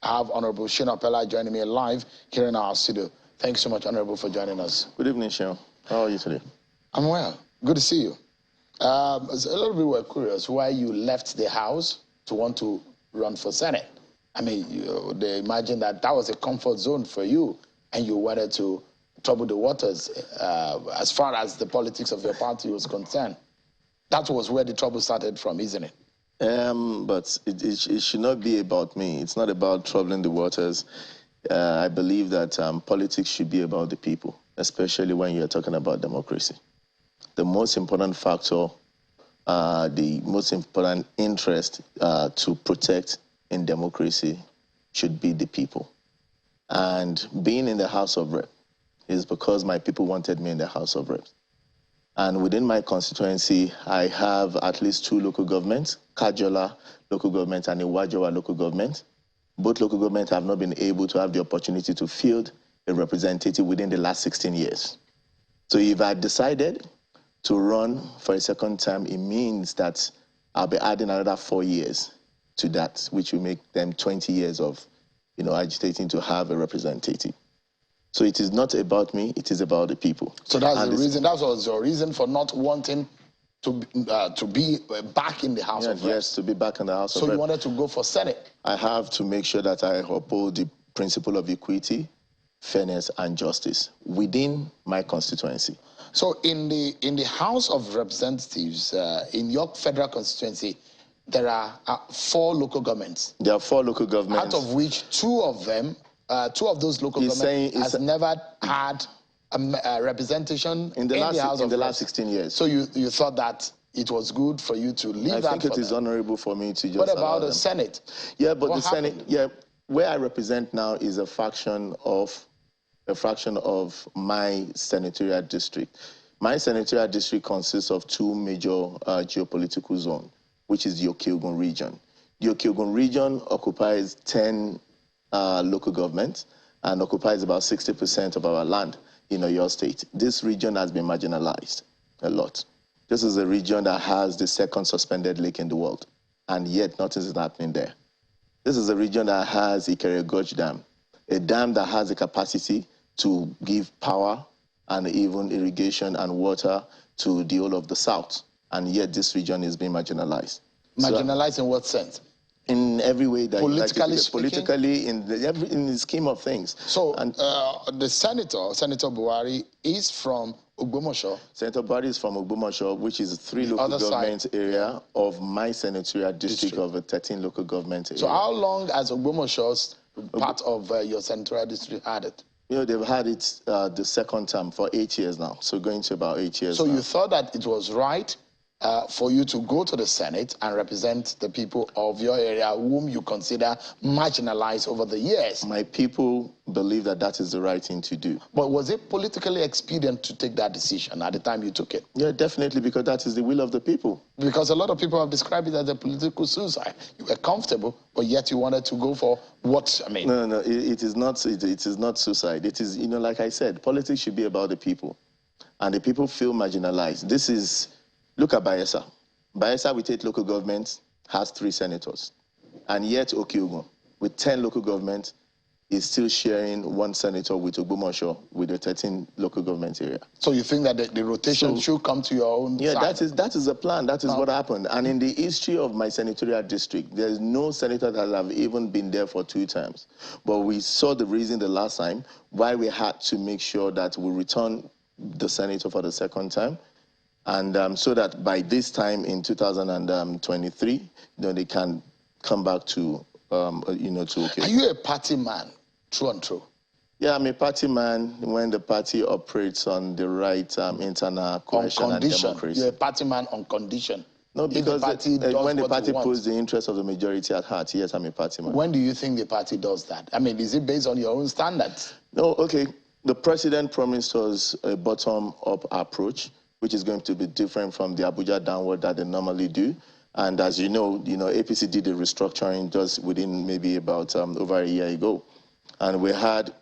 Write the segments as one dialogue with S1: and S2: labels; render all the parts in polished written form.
S1: I have Honorable Shina Peller joining me live here in our studio. Thanks so much, Honorable, for joining us.
S2: Good evening, Shina. How are you today? I'm
S1: well. Good to see you. A lot of people were curious why you left the House to want to run for Senate. I mean, they imagine that was a comfort zone for you, and you wanted to trouble the waters as far as the politics of your party was concerned. That was where the trouble started from, isn't it?
S2: But it should not be about me. It's not about troubling the waters. I believe that politics should be about the people, especially when you're talking about democracy. The most important factor, the most important interest to protect in democracy should be the people. And being in the House of Reps is because my people wanted me in the House of Reps. And within my constituency, I have at least 2 local governments, Kajola local government and Iwajowa local government. Both local governments have not been able to have the opportunity to field a representative within the last 16 years. So if I decided to run for a second term, it means that I'll be adding another 4 years to that, which will make them 20 years of, agitating to have a representative. So it is not about me, it is about the people.
S1: So that's the reason, that was your reason for not wanting to be back in the House of Reps?
S2: Yes, to be back in the House of Reps.
S1: So you wanted to go for Senate?
S2: I have to make sure that I uphold the principle of equity, fairness, and justice within my constituency.
S1: So in the House of Representatives, in your federal constituency, there are 4 local governments.
S2: There are 4 local governments.
S1: Out of which 2 of those local governments has never had a representation in the
S2: last 16 years.
S1: So you thought that it was good for you to leave that?
S2: I think it is honorable for me to just.
S1: What about the Senate?
S2: Yeah, but the Senate, where I represent now is a fraction of my senatorial district. My senatorial district consists of 2 major geopolitical zones, which is the Okiogun region. The Okiogun region occupies 10 local governments and occupies about 60% of our land in Oyo State. This region has been marginalized a lot. This is a region that has the 2nd suspended lake in the world, and yet nothing is happening there. This is a region that has Ikere Gorge Dam, a dam that has the capacity to give power and even irrigation and water to the whole of the south, and yet this region is being marginalized.
S1: Marginalized in what sense?
S2: In every way that
S1: politically speaking?
S2: Politically, in the scheme of things.
S1: So the Senator Buhari, is from Ogbomoso.
S2: Senator Buhari is from Ogbomoso, which is 3 local government area of my senatorial district of a 13 local government area.
S1: So how long has Ogbomoso's part of your senatorial district had it?
S2: They've had it the 2nd term for 8 years now, so going to about 8 years
S1: So
S2: now.
S1: You thought that it was right for you to go to the Senate and represent the people of your area whom you consider marginalized over the years?
S2: My people believe that that is the right thing to do.
S1: But was it politically expedient to take that decision at the time you took it?
S2: Yeah, definitely, because that is the will of the people.
S1: Because a lot of people have described it as a political suicide. You were comfortable, but yet you wanted to go for what, I mean...
S2: No, it is not suicide. It is, like I said, politics should be about the people. And the people feel marginalized. This is... Look at Bayelsa. Bayelsa, with 8 local governments, has 3 senators. And yet Okiogun, with 10 local governments, is still sharing 1 senator with Ogbomoso, with the 13 local government area.
S1: So you think that the rotation should come to your own side?
S2: That is the plan. That is what happened. And in the history of my senatorial district, there is no senator that have even been there for 2 terms. But we saw the reason the last time why we had to make sure that we return the senator for the 2nd time. And so that by this time in 2023, they can come back to, to okay.
S1: Are you a party man, true and true?
S2: Yeah, I'm a party man when the party operates on the right internal cohesion and democracy.
S1: You're a party man on condition.
S2: No, because when the party puts the interest of the majority at heart, yes, I'm a party man.
S1: When do you think the party does that? I mean, is it based on your own standards?
S2: No, okay. The president promised us a bottom-up approach, which is going to be different from the Abuja downward that they normally do. And as you know, APC did the restructuring just within maybe about over a year ago. And we had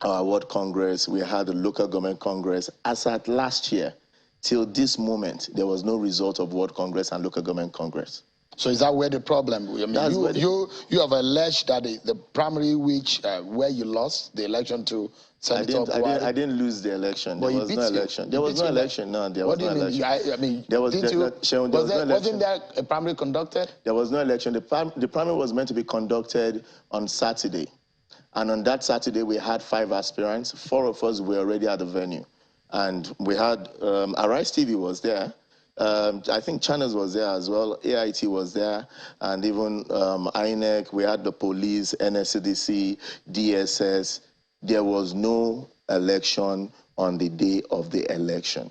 S2: our World Congress, we had the local government Congress. As at last year, till this moment, there was no result of World Congress and local government Congress.
S1: So is that where the problem? I mean, you have alleged that the primary where you lost the election to Senator Buhari.
S2: I didn't lose the election. There was no election. There was no election. No, there was no election.
S1: I mean, wasn't there a primary conducted?
S2: There was no election. The primary was meant to be conducted on Saturday. And on that Saturday, we had 5 aspirants. 4 of us were already at the venue. And we had, Arise TV was there. I think Channels was there as well. AIT was there. And even INEC, we had the police, NSCDC, DSS. There was no election on the day of the election.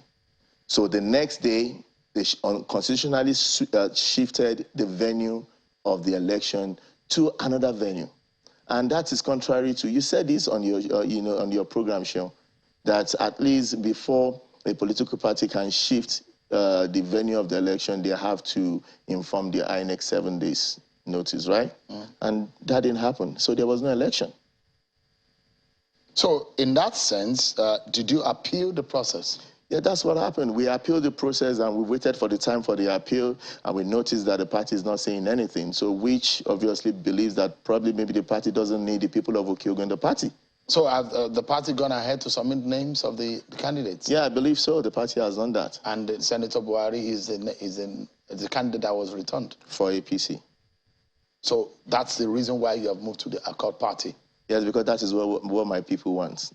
S2: So the next day, they constitutionally shifted the venue of the election to another venue. And that is contrary to, you said this on your, on your program show, that at least before a political party can shift the venue of the election, they have to inform the INEC 7 days notice, right? And that didn't happen. So there was no election.
S1: So in that sense, did you appeal the process?
S2: Yeah, that's what happened. We appealed the process and we waited for the time for the appeal, and we noticed that the party is not saying anything. So which obviously believes that probably maybe the party doesn't need the people of Okiogun in the party.
S1: So have the party gone ahead to submit names of the candidates?
S2: Yeah, I believe so. The party has done that.
S1: And Senator Buhari is the candidate that was returned?
S2: For APC.
S1: So that's the reason why you have moved to the Accord Party?
S2: Yes, because that is what my people want.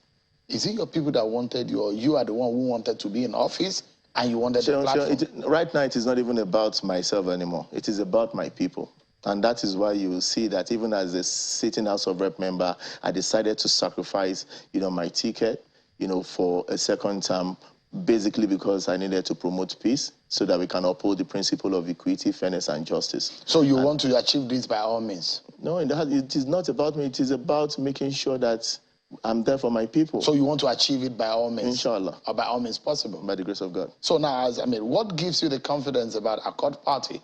S1: Is it your people that wanted you, or you are the one who wanted to be in office and you wanted the platform?
S2: Right now, it is not even about myself anymore. It is about my people. And that is why you will see that even as a sitting House of Rep member, I decided to sacrifice, my ticket, for a second term, basically because I needed to promote peace so that we can uphold the principle of equity, fairness, and justice.
S1: So you want to achieve this by all means?
S2: No, it is not about me. It is about making sure that I'm there for my people.
S1: So you want to achieve it by all means?
S2: Inshallah.
S1: Or by all means possible?
S2: By the grace of God.
S1: So now, what gives you the confidence about Accord Party?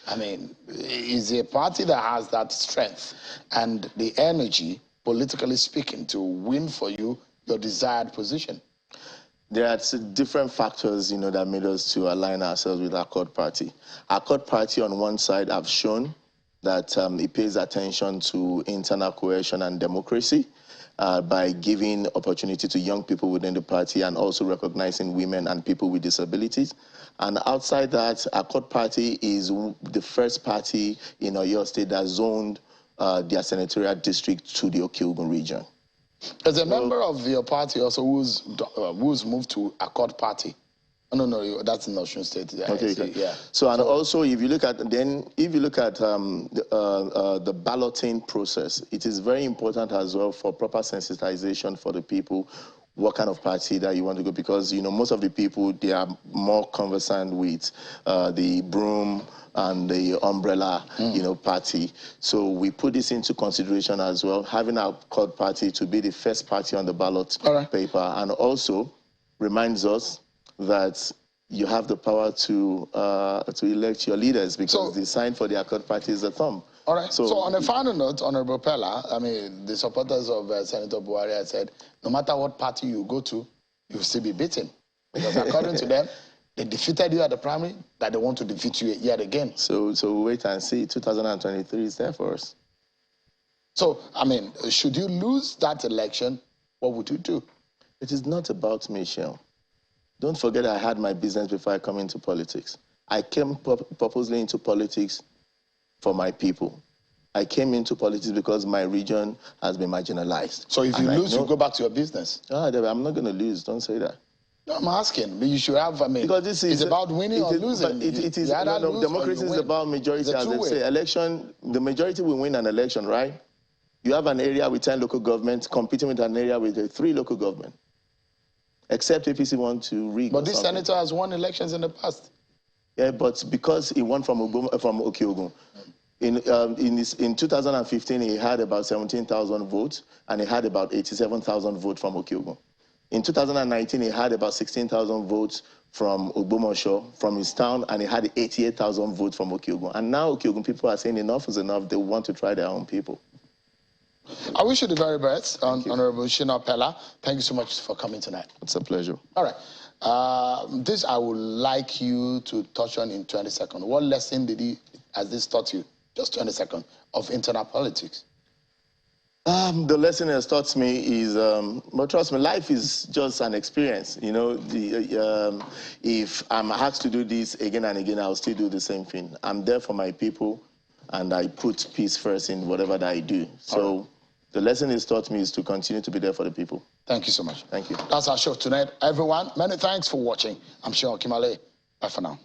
S1: I mean, is a party that has that strength and the energy, politically speaking, to win for you your desired position?
S2: There are different factors, that made us to align ourselves with Accord Party. Accord Party on one side have shown that it pays attention to internal cohesion and democracy by giving opportunity to young people within the party and also recognizing women and people with disabilities. And outside that, Accord Party is the first party in Oyo State that zoned their senatorial district to the Okiogun region.
S1: As a member of your party also who's moved to Accord Party. Oh, no, that's in Osun State. Yeah,
S2: okay.
S1: Yeah.
S2: So also, if you look at the balloting process, it is very important as well for proper sensitization for the people what kind of party that you want to go, because most of the people, they are more conversant with the broom and the umbrella party. So we put this into consideration as well, having our Accord Party to be the first party on the ballot paper, and also reminds us that you have the power to elect your leaders, because the sign for the Accord Party is a thumb.
S1: All right. So on a final note, Honorable Peller, the supporters of Senator Buhari have said, no matter what party you go to, you'll still be beaten. Because according to them, they defeated you at the primary, that they want to defeat you yet again.
S2: So wait and see. 2023 is there for us.
S1: So, should you lose that election, what would you do?
S2: It is not about me, Shell. Don't forget I had my business before I come into politics. I came purposely into politics for my people. I came into politics because my region has been marginalized.
S1: So if you lose, you go back to your business?
S2: I'm not going to lose. Don't say that.
S1: No, I'm asking. But you should have,
S2: because this is
S1: about winning or losing.
S2: Democracy is about majority, as they say. Election, the majority will win an election, right? You have an area with 10 local governments competing with an area with 3 local governments. Except APC want to rig.
S1: But this senator has won elections in the past.
S2: Yeah, but because he won from Okiogun. In 2015, he had about 17,000 votes, and he had about 87,000 votes from Okiogun. In 2019, he had about 16,000 votes from Ogbomoso, from his town, and he had 88,000 votes from Okiogun. And now Okiogun people are saying enough is enough. They want to try their own people.
S1: I wish you the very best, Honorable Shina Peller. Thank you so much for coming tonight.
S2: It's a pleasure.
S1: All right. This I would like you to touch on in 20 seconds. What lesson did has this taught you? Just 20 seconds of internal politics.
S2: The lesson it has taught me is, but trust me, life is just an experience. You know, if I'm asked to do this again and again, I'll still do the same thing. I'm there for my people, and I put peace first in whatever that I do. So the lesson it's taught me is to continue to be there for the people.
S1: Thank you so much.
S2: Thank you.
S1: That's our show tonight. Everyone, many thanks for watching. I'm Sean Kimale. Bye for now.